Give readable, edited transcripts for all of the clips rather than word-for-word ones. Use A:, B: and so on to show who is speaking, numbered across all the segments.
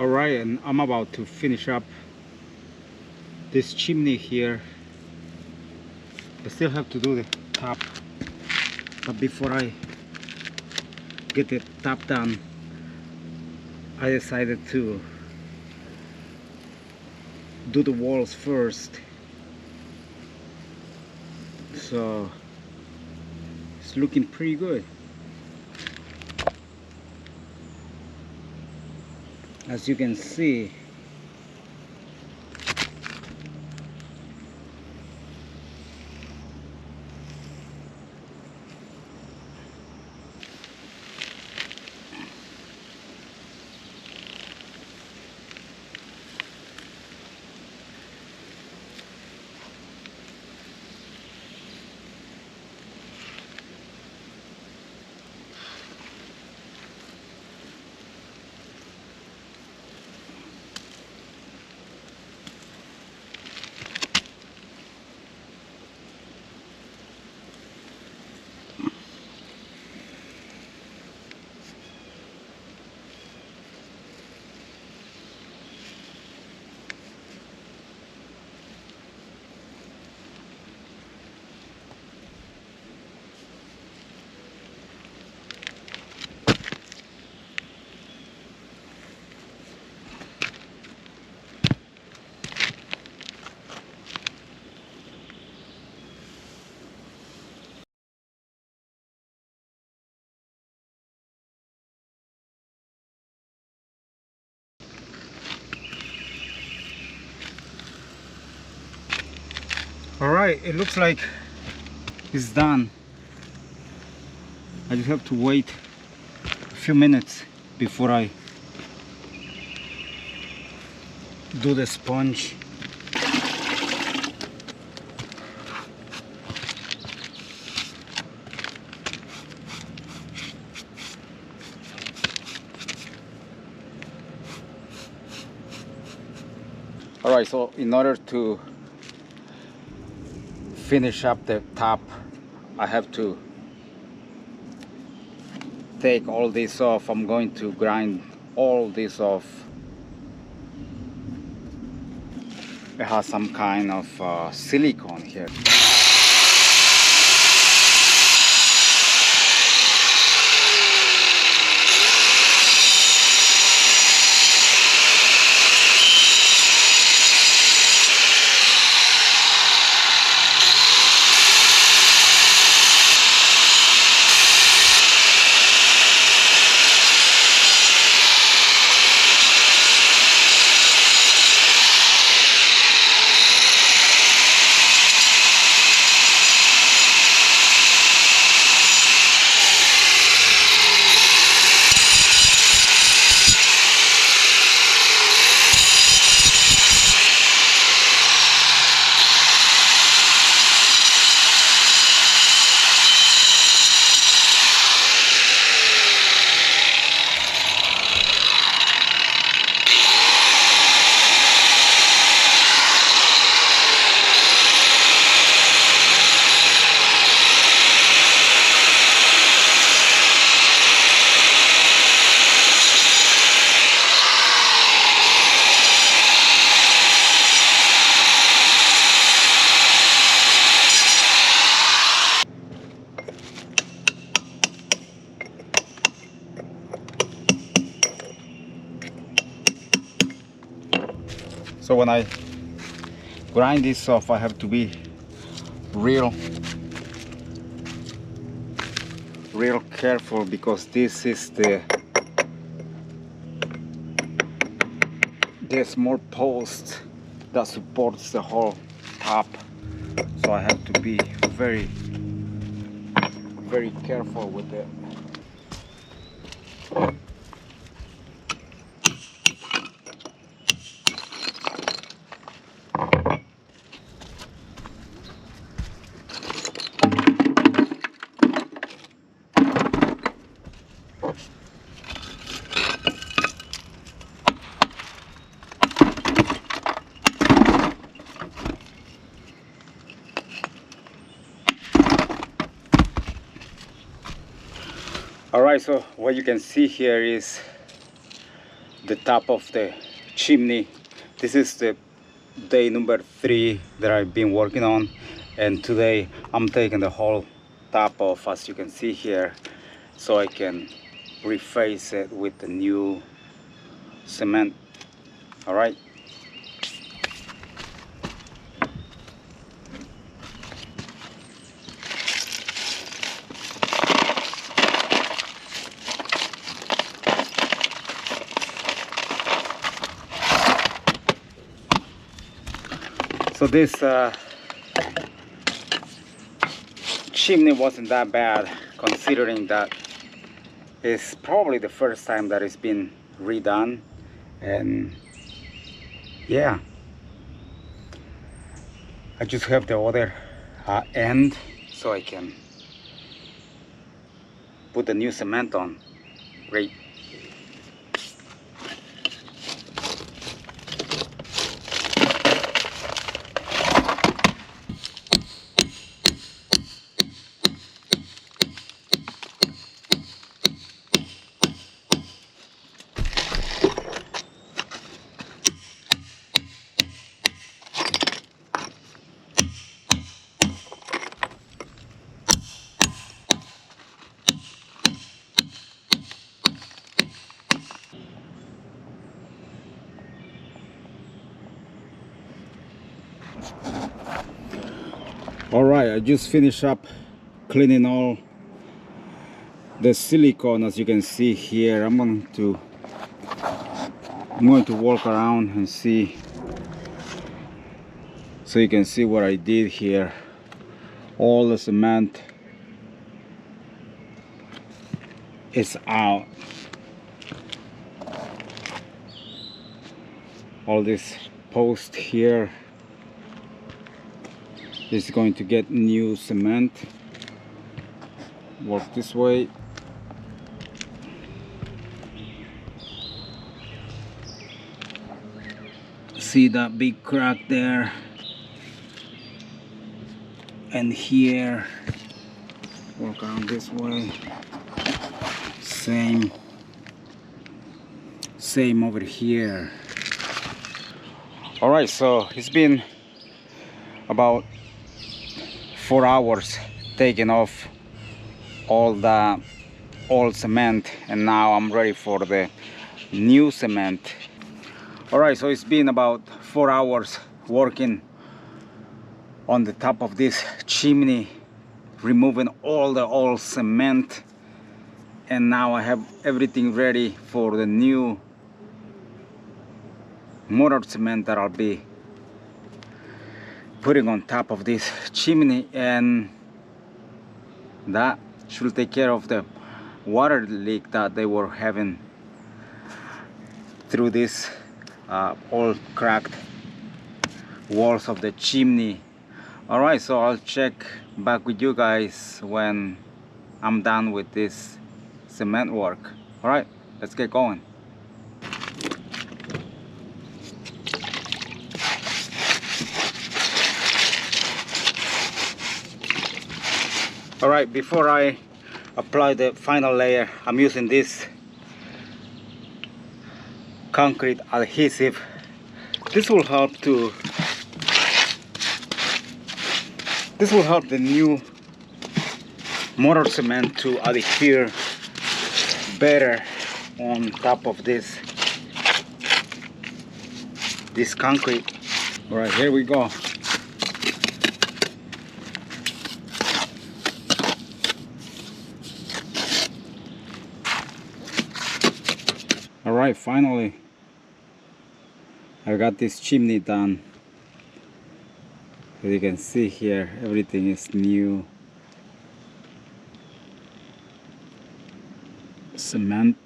A: Alright, and I'm about to finish up this chimney here. I still have to do the top, but before I get the top done, I decided to do the walls first. So it's looking pretty good. As you can see, alright, it looks like it's done. I just have to wait a few minutes before I do the sponge. Alright, so in order to finish up the top, I have to take all this off. I'm going to grind all this off. It has some kind of silicone here. So when I grind this off, I have to be real careful, because this is the small post that supports the whole top. So I have to be very careful with it. Alright, so what you can see here is the top of the chimney. This is the day number 3 that I've been working on, and today I'm taking the whole top off, as you can see here, so I can reface it with the new cement. All right. So this chimney wasn't that bad, considering that it's probably the first time that it's been redone. And yeah, I just have the other end so I can put the new cement on. Great. Alright, I just finished up cleaning all the silicone. As you can see here, I'm going to walk around and see, so you can see what I did here. All the cement is out. All this post here is going to get new cement. Work this way. See that big crack there, and here. Walk around this way. Same over here. All right, so it's been about 4 hours taking off all the old cement, and now I'm ready for the new cement. All right, so it's been about 4 hours working on the top of this chimney, removing all the old cement, and now I have everything ready for the new mortar cement that I'll be putting on top of this chimney, and that should take care of the water leak that they were having through this all cracked walls of the chimney. All right, so I'll check back with you guys when I'm done with this cement work. All right, let's get going. All right, before I apply the final layer, I'm using this concrete adhesive. This will help the new mortar cement to adhere better on top of this concrete. All right, here we go. All right, finally I got this chimney done. As you can see here, everything is new cement.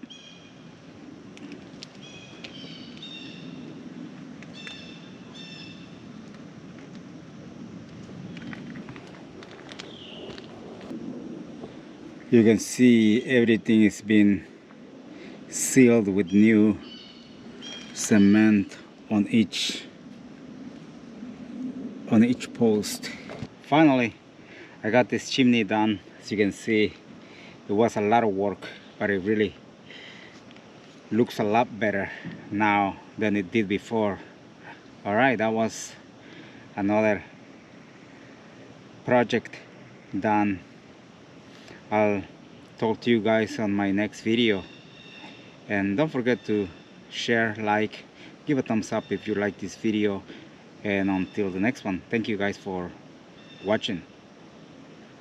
A: You can see everything is been sealed with new cement on each post. Finally, I got this chimney done. As you can see, it was a lot of work, but it really looks a lot better now than it did before. Alright, that was another project done. I'll talk to you guys on my next video, and don't forget to share, like, give a thumbs up if you like this video, and until the next one, thank you guys for watching.